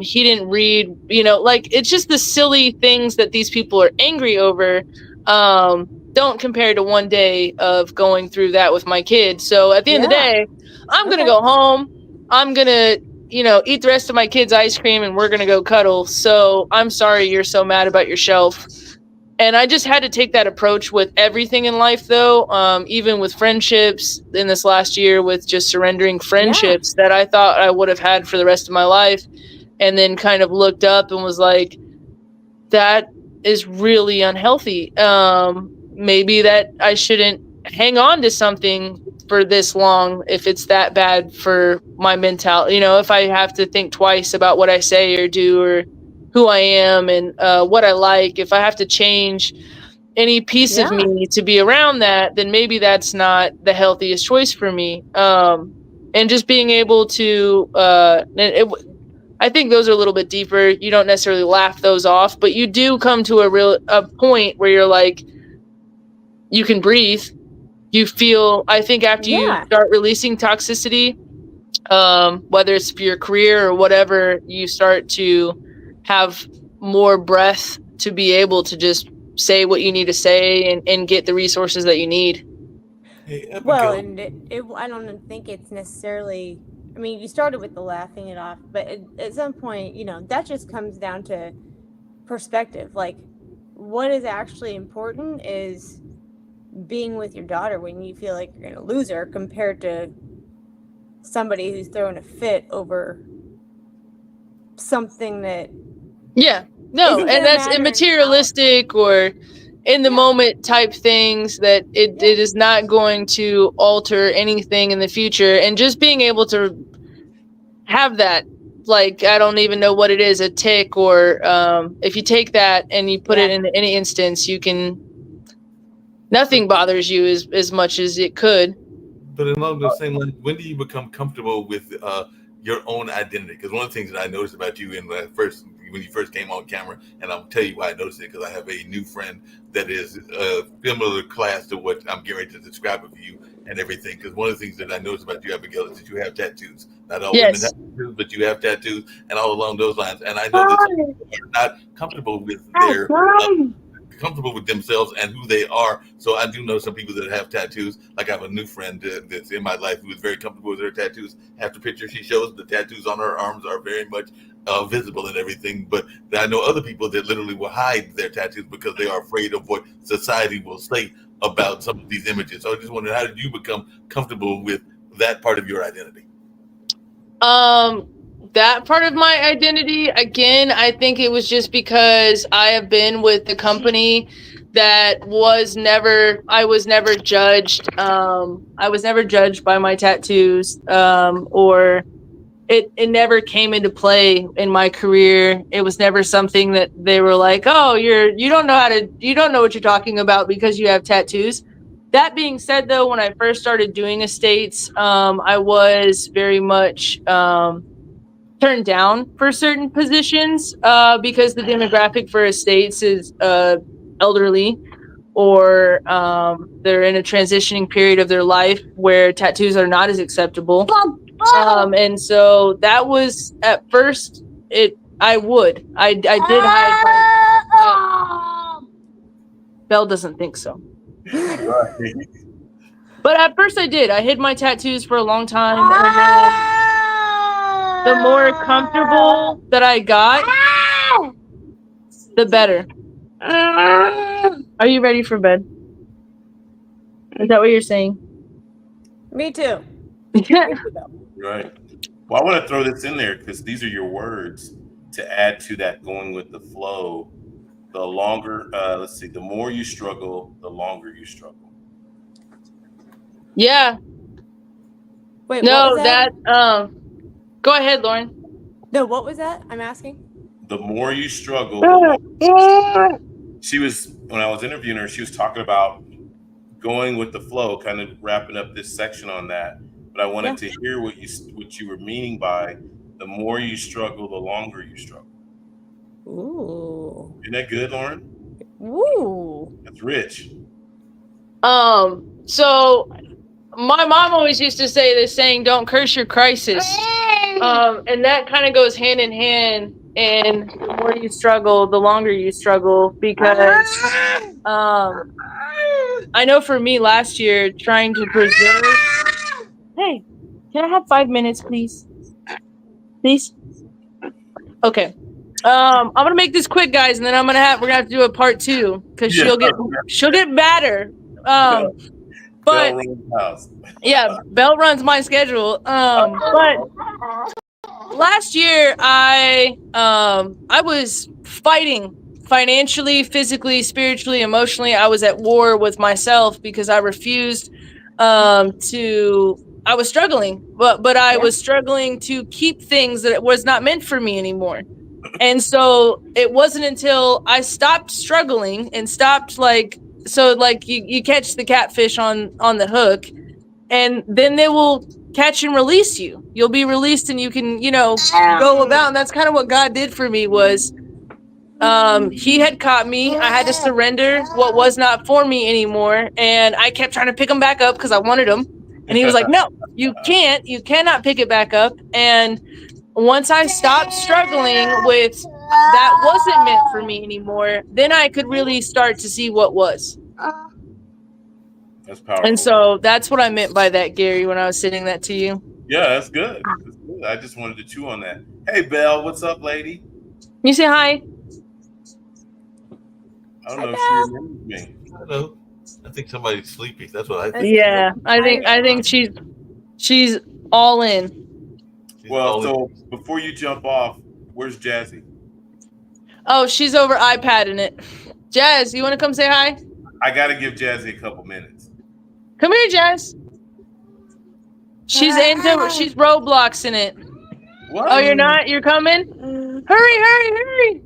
he didn't read, you know, like, it's just the silly things that these people are angry over, don't compare to one day of going through that with my kids. So at the end of the day, I'm gonna go home, I'm gonna, you know, eat the rest of my kids' ice cream, and we're gonna go cuddle. So I'm sorry you're so mad about your shelf. And I just had to take that approach with everything in life, though, even with friendships in this last year, with just surrendering friendships that I thought I would have had for the rest of my life, and then kind of looked up and was like, that is really unhealthy. Maybe that I shouldn't hang on to something for this long if it's that bad for my mentality. You know, if I have to think twice about what I say or do, or who I am, and what I like, if I have to change any piece of me to be around that, then maybe that's not the healthiest choice for me. And just being able to, I think those are a little bit deeper. You don't necessarily laugh those off, but you do come to a point where you're like, you can breathe. You feel, I think after you start releasing toxicity, whether it's for your career or whatever, you start to have more breath to be able to just say what you need to say, and get the resources that you need.
Well, and I don't think it's necessarily, I mean, you started with the laughing it off, but at some point, you know, that just comes down to perspective. Like, what is actually important is being with your daughter when you feel like you're going to lose her, compared to somebody who's throwing a fit over something that
and that's immaterialistic or in the moment type things, that it is not going to alter anything in the future. And just being able to have that, like, I don't even know what it is, a tick, or if you take that and you put it in any instance, you can, nothing bothers you as much as it could.
But along the same line, when do you become comfortable with your own identity. Because one of the things that I noticed about you when you first came on camera, and I'll tell you why I noticed it, because I have a new friend that is a similar class to what I'm getting ready to describe of you and everything. Because one of the things that I noticed about you, Abigail, is that you have tattoos. Not all women have tattoos, but you have tattoos, and all along those lines. And I know that some people are not comfortable with comfortable with themselves and who they are. So I do know some people that have tattoos. Like I have a new friend that's in my life who is very comfortable with her tattoos. Half the picture she shows, the tattoos on her arms are very much visible and everything. But I know other people that literally will hide their tattoos because they are afraid of what society will say about some of these images. So I just wondered, how did you become comfortable with that part of your identity?
That part of my identity, again, I think it was just because I have been with the company that I was never judged. I was never judged by my tattoos, or it never came into play in my career. It was never something that they were like, oh, you don't know what you're talking about because you have tattoos. That being said, though, when I first started doing estates, I was very much, turned down for certain positions because the demographic for estates is elderly, or they're in a transitioning period of their life where tattoos are not as acceptable. And so that was at first I did hide my Belle doesn't think so.
Right.
But at first I hid my tattoos for a long time, and then the more comfortable that I got, the better. Are you ready for bed? Is that what you're saying?
Me too.
Right. Well, I want to throw this in there because these are your words to add to that, going with the flow. The longer, let's see, the more you struggle, the longer you struggle.
Yeah.
Wait,
No,
what was that?
Go ahead, Lauren.
No, what was that? I'm asking.
The more you struggle, the longer. When I was interviewing her, she was talking about going with the flow, kind of wrapping up this section on that. But I wanted to hear what you were meaning by the more you struggle, the longer you struggle.
Ooh.
Isn't that good, Lauren?
Ooh.
That's rich.
So my mom always used to say this saying, don't curse your crisis. And that kind of goes hand in hand. And the more you struggle, the longer you struggle, because I know for me last year, trying to preserve. Hey, can I have 5 minutes, please? Please? Okay. I'm gonna make this quick, guys, and then we're gonna have to do a part 2 because she'll get badder.
Bell
But
runs the house.
yeah, Belle runs my schedule. But last year I was fighting financially, physically, spiritually, emotionally. I was at war with myself because I refused I was struggling, but I was struggling to keep things that was not meant for me anymore. And so it wasn't until I stopped struggling and stopped you catch the catfish on the hook, and then they will catch and release you. You'll be released and you can, go about. And that's kind of what God did for me was he had caught me. I had to surrender what was not for me anymore. And I kept trying to pick them back up because I wanted them. And he was like, no, you cannot pick it back up. And once I stopped struggling with that wasn't meant for me anymore, then I could really start to see what was.
That's powerful.
And so that's what I meant by that, Gary, when I was sending that to you.
Yeah, that's good. That's good. I just wanted to chew on that. Hey, Belle, what's up, lady?
You say hi.
I don't know if she remembers me.
Hello. I think somebody's sleepy. That's what I think.
Yeah, I think she's all in.
So before you jump off, where's Jazzy?
Oh, she's over iPadding it. Jazz, you want to come say hi?
I got to give Jazzy a couple minutes.
Come here, Jazz. She's Robloxing it.
What?
Oh, you're not? You're coming? Hurry!
I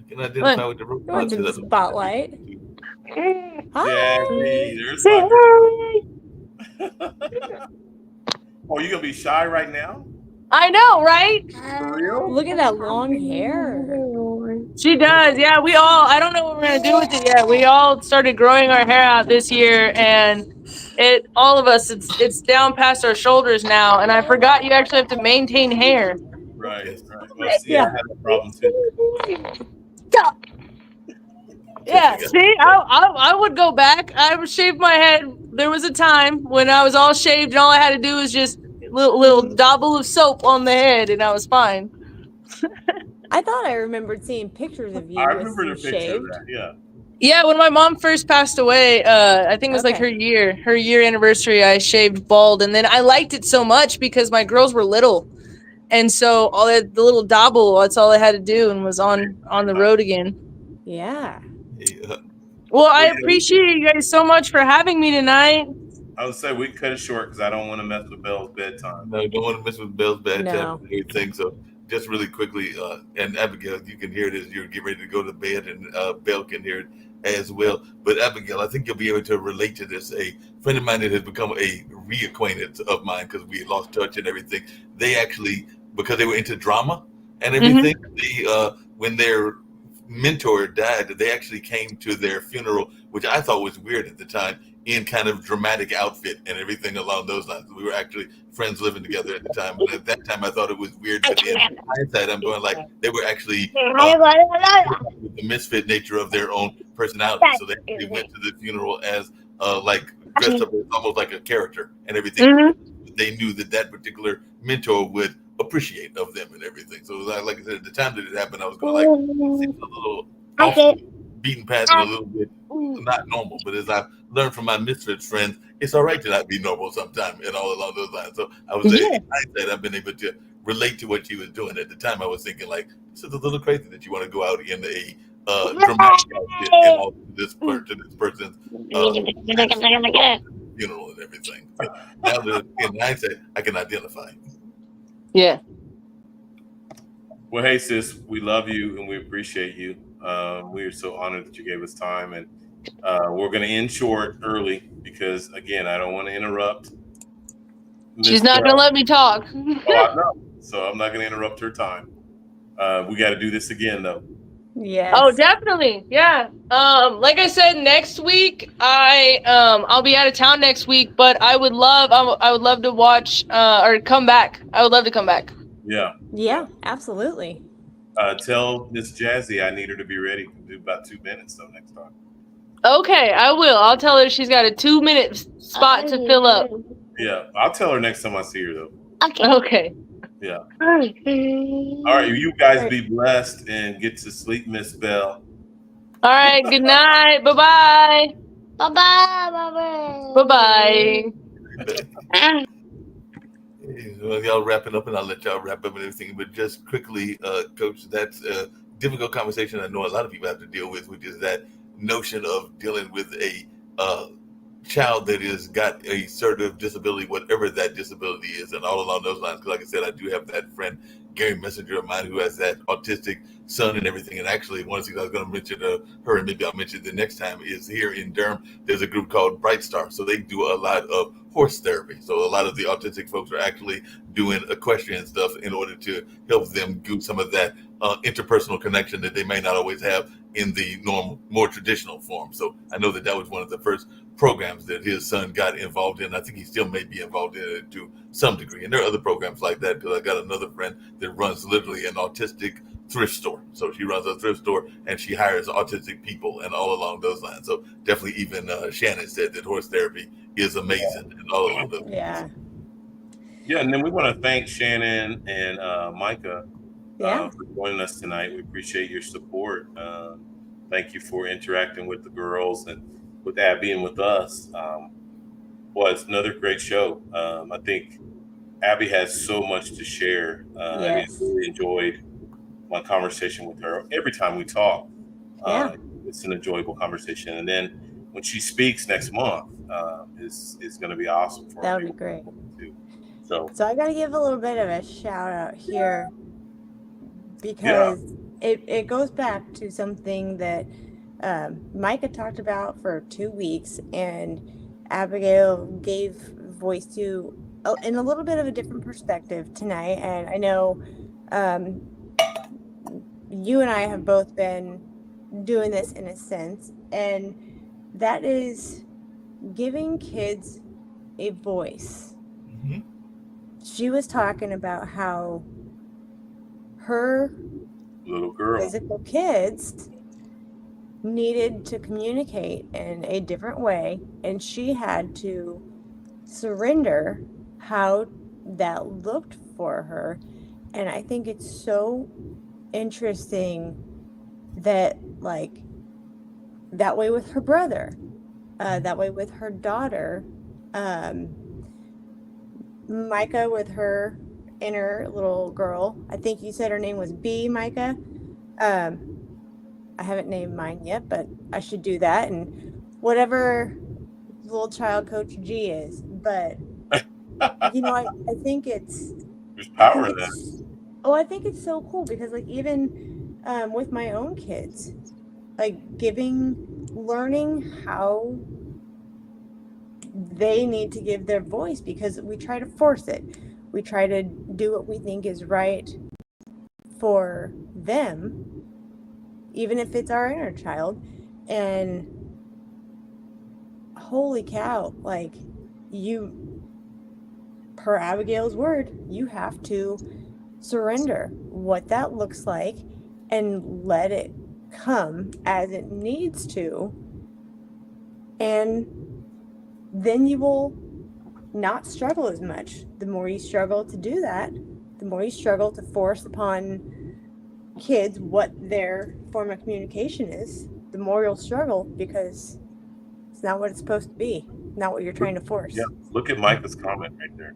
can identify with the Roblox.
In the spotlight.
Jazzy, there's
Say
my.
hi.
Oh, you gonna be shy right now?
I know, right?
For real?
Look at that long hair.
She does. Yeah, we all, I don't know what we're going to do with it yet. We all started growing our hair out this year, and all of us, it's down past our shoulders now. And I forgot you actually have to maintain hair.
Right,
Yes.
right. Well, see, I
Yeah.
had a problem too.
Yeah,
Jessica.
see, I would go back. I would shave my head. There was a time when I was all shaved, and all I had to do was just little dabble of soap on the head, and I was fine.
I thought I remembered seeing pictures of
I
you with
remember
you
the picture of
shaved.
that. Yeah.
Yeah, when my mom first passed away, I think it was like
Okay.
her year anniversary, I shaved bald, and then I liked it so much because my girls were little, and so all the little dabble, that's all I had to do, and was on the road again.
Yeah.
Yeah.
Well, I
Well, yeah,
appreciate you guys so much for having me tonight.
I would say we cut it short because I don't want to mess with Belle's bedtime.
No, don't want to mess with Bell's bad time
No.
and everything. So just really quickly, and Abigail, you can hear it as you're getting ready to go to bed, and Belle can hear it as well. But Abigail, I think you'll be able to relate to this. A friend of mine that has become a reacquaintance of mine because we had lost touch and everything. They actually, because they were into drama and everything, they when their mentor died, they actually came to their funeral, which I thought was weird at the time, in kind of dramatic outfit and everything along those lines. We were actually friends living together at the time, but at that time I thought it was weird. But in hindsight, I'm going like they were actually with the misfit nature of their own personality. So they actually went to the funeral as like dressed up as almost like a character and everything. They knew that that particular mentor would appreciate of them and everything. So like I said, at the time that it happened, I was going like, it seems a little off the beaten path and a little bit not normal. But as I've learned from my Misfits friends, it's all right to not be normal sometime and all along those lines. So I would say in hindsight, I've been able to relate to what she was doing. At the time, I was thinking like, this is a little crazy that you want to go out in a dramatic outfit and all to this person's funeral and everything. So now that in hindsight, I can identify.
Yeah.
Well, hey, sis, we love you and we appreciate you. We are so honored that you gave us time, and we're going to end short early because, again, I don't want to interrupt.
She's not going to let me talk.
Oh, I know. So I'm not going to interrupt her time. We got to do this again, though.
Yes.
Oh, definitely. Yeah. Like I said, next week I'll be out of town next week, but I would love to watch or come back. I would love to come back.
Yeah, absolutely.
Tell Miss Jazzy I need her to be ready. We'll do about 2 minutes though next time.
Okay, I will. I'll tell her she's got a 2-minute spot to fill up.
Yeah, I'll tell her next time I see her though.
Okay.
Yeah. All right, you guys be blessed and get to sleep, Miss Belle.
All right, good night. Bye-bye.
Bye-bye.
Bye-bye.
Well, y'all wrapping up, and I'll let y'all wrap up and everything. But just quickly, Coach, that's a difficult conversation I know a lot of people have to deal with, which is that notion of dealing with a child that has got a sort of disability, whatever that disability is, and all along those lines. Because like I said, I do have that friend, Gary Messenger of mine, who has that autistic son and everything. And actually, one of the things I was going to mention to her, and maybe I'll mention the next time, is here in Durham, there's a group called Bright Star. So they do a lot of horse therapy. So a lot of the autistic folks are actually doing equestrian stuff in order to help them do some of that interpersonal connection that they may not always have in the normal, more traditional form. So I know that was one of the first programs that his son got involved in. I think he still may be involved in it to some degree. And there are other programs like that, because I got another friend that runs literally an autistic thrift store. So she runs a thrift store and she hires autistic people and all along those lines. So definitely even Shannon said that horse therapy is amazing and all along those lines.
Yeah, and then we want to thank Shannon and Micah
Yeah.
for joining us tonight. We appreciate your support. Thank you for interacting with the girls and with Abby and with us. Well, it's another great show. I think Abby has so much to share. I really enjoyed my conversation with her. Every time we talk, it's an enjoyable conversation. And then when she speaks next month, it's going to be awesome for
That
me.
would be great.
Too. So
I got to give a little bit of a shout out here, because it goes back to something that Micah talked about for 2 weeks, and Abigail gave voice to in a little bit of a different perspective tonight. And I know you and I have both been doing this in a sense, and that is giving kids a voice.
Mhm.
She was talking about how her
Little girl.
physical kids needed to communicate in a different way, and she had to surrender how that looked for her. And I think it's so interesting that, like, that way with her brother, that way with her daughter, Micah with her inner little girl. I think you said her name was B, Micah. I haven't named mine yet, but I should do that. And whatever little child Coach G is. But you know, I think it's
There's
I
power
think
in that.
it's I think it's so cool because, like, even with my own kids, like learning how they need to give their voice, because we try to force it. We try to do what we think is right for them, even if it's our inner child. And holy cow, like, per Abigail's word, you have to surrender what that looks like and let it come as it needs to. And then you will not struggle as much. The more you struggle to do that, the more you struggle to force upon kids what their form of communication is, the more you'll struggle, because it's not what it's supposed to be, not what you're trying to force.
Yeah, look at Micah's comment right there.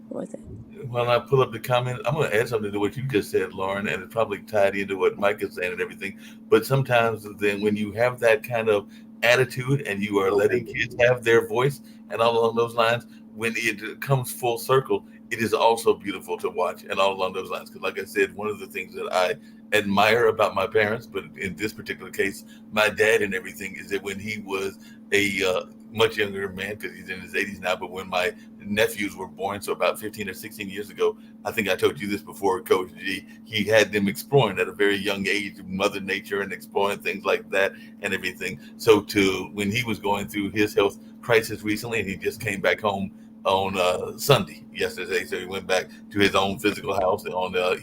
What was it?
When I pull up the comment, I'm going to add something to what you just said, Lauren, and it's probably tied into what Mike is saying and everything. But sometimes then when you have that kind of attitude and you are letting kids have their voice and all along those lines, when it comes full circle, it is also beautiful to watch and all along those lines. Because like I said, one of the things that I admire about my parents, but in this particular case, my dad and everything, is that when he was a much younger man, because he's in his 80s now, but when my nephews were born, so about 15 or 16 years ago, I think I told you this before, Coach G, he had them exploring at a very young age, Mother Nature, and exploring things like that and everything. So when he was going through his health crisis recently, and he just came back home on Sunday, yesterday, so he went back to his own physical house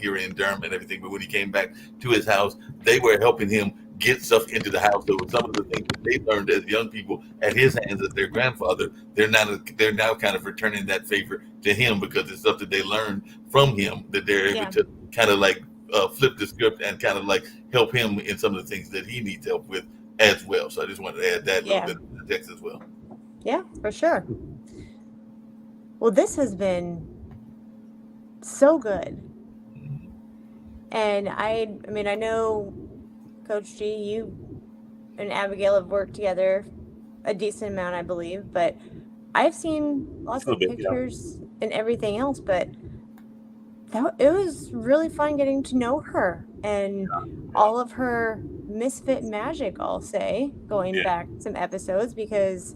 here in Durham and everything. But when he came back to his house, they were helping him get stuff into the house. So some of the things that they learned as young people at his hands as their grandfather, they're now kind of returning that favor to him, because it's stuff that they learned from him that they're able to kind of like flip the script and kind of like help him in some of the things that he needs help with as well. So I just wanted to add that little bit of context as well.
Yeah, for sure. Well, this has been so good. And I mean, I know, Coach G, you and Abigail have worked together a decent amount, I believe, but I've seen lots of pictures and everything else, but it was really fun getting to know her and all of her misfit magic, I'll say, going back some episodes, because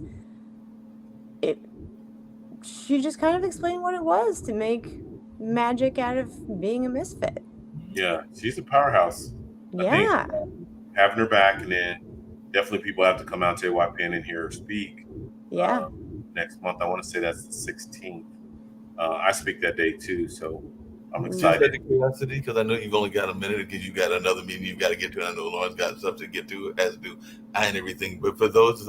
she just kind of explained what it was to make magic out of being a misfit.
Yeah, she's a powerhouse.
Yeah.
I think having her back, and then definitely people have to come out to YPN and hear her speak.
Yeah.
Next month, I want to say that's the 16th. I speak that day too, so I'm excited.
Just out of curiosity, because I know you've only got a minute, because you got another meeting you've got to get to. And I know Lauren's got stuff to get to, as do I and everything. But for those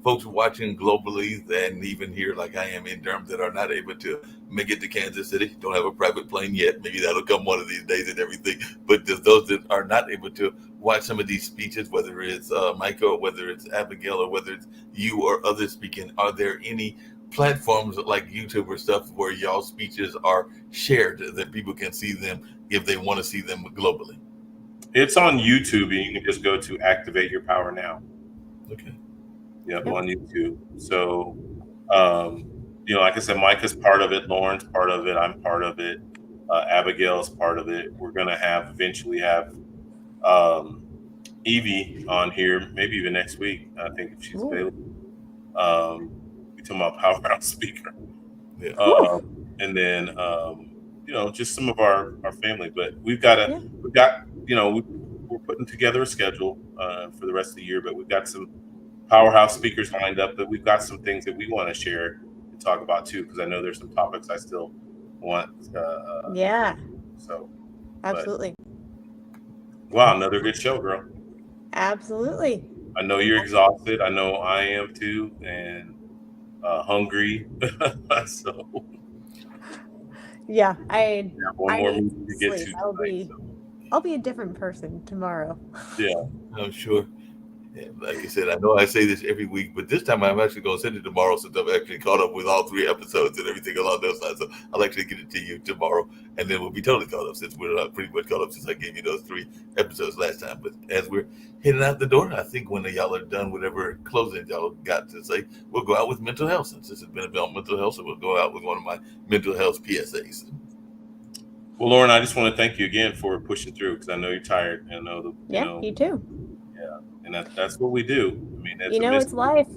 folks watching globally and even here, like I am in Durham, that are not able to make it to Kansas City, don't have a private plane yet. Maybe that'll come one of these days and everything. But those that are not able to watch some of these speeches, whether it's Micah, or whether it's Abigail, or whether it's you or others speaking, are there any platforms like YouTube or stuff where y'all speeches are shared that people can see them if they want to see them globally?
It's on YouTube, and you can just go to Activate Your Power Now.
Okay.
Yep. On YouTube. So, like I said, Micah's part of it, Lauren's part of it, I'm part of it, Abigail's part of it. We're gonna eventually have Evie on here, maybe even next week, I think, if she's available. We're talking about powerhouse speaker.
Yeah.
And then just some of our family. But we've got we're putting together a schedule for the rest of the year. But we've got some powerhouse speakers lined up. But we've got some things that we want to share and talk about too, because I know there's some topics I still want.
Yeah,
So,
absolutely.
Wow, another good show, girl.
Absolutely.
I know you're exhausted. I know I am too, and hungry. So
Yeah,
we have one
I
more
need
meeting to
some
get
sleep.
to tonight.
I'll be a different person tomorrow.
Yeah.
I'm sure. Yeah, like I said, I know I say this every week, but this time I'm actually going to send it tomorrow since I've actually caught up with all 3 episodes and everything along those lines. So I'll actually get it to you tomorrow, and then we'll be totally caught up since we're pretty much caught up since I gave you those 3 episodes last time. But as we're heading out the door, I think when y'all are done, whatever closing y'all got to say, we'll go out with mental health. Since this has been about mental health, so we'll go out with one of my mental health PSAs.
Well, Lauren, I just want to thank you again for pushing through, because I know you're tired. And I know
You too.
Yeah, and that's what we do. I mean,
It's life.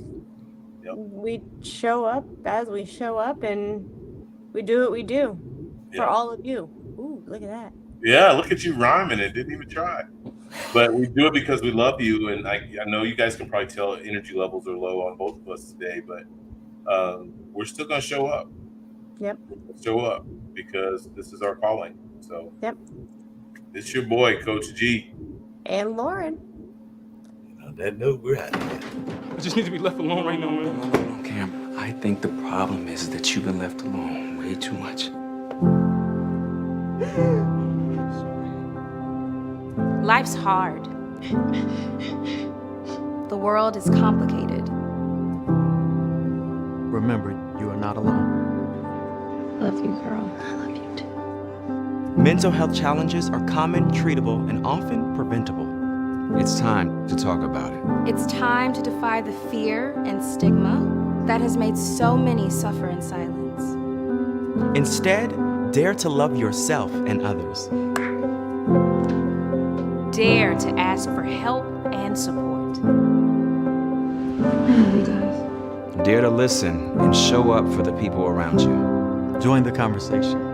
Yep.
We show up as we show up, and we do what we do for all of you. Ooh, look at that.
Yeah, look at you rhyming it. Didn't even try. But we do it because we love you, and I know you guys can probably tell energy levels are low on both of us today, but we're still going to show up.
Yep.
Show up because this is our calling. So
yep.
It's your boy, Coach G.
And Lauren.
On that note, we're out.
I just need to be left alone right now, man. No, Cam. I think the problem is that you've been left alone way too much.
Life's hard. The world is complicated.
Remember, you are not alone.
Love you, girl. I love you too.
Mental health challenges are common, treatable, and often preventable.
It's time to talk about it.
It's time to defy the fear and stigma that has made so many suffer in silence.
Instead, dare to love yourself and others.
Dare to ask for help and support.
I love you guys.
Dare to listen and show up for the people around you.
Join the conversation.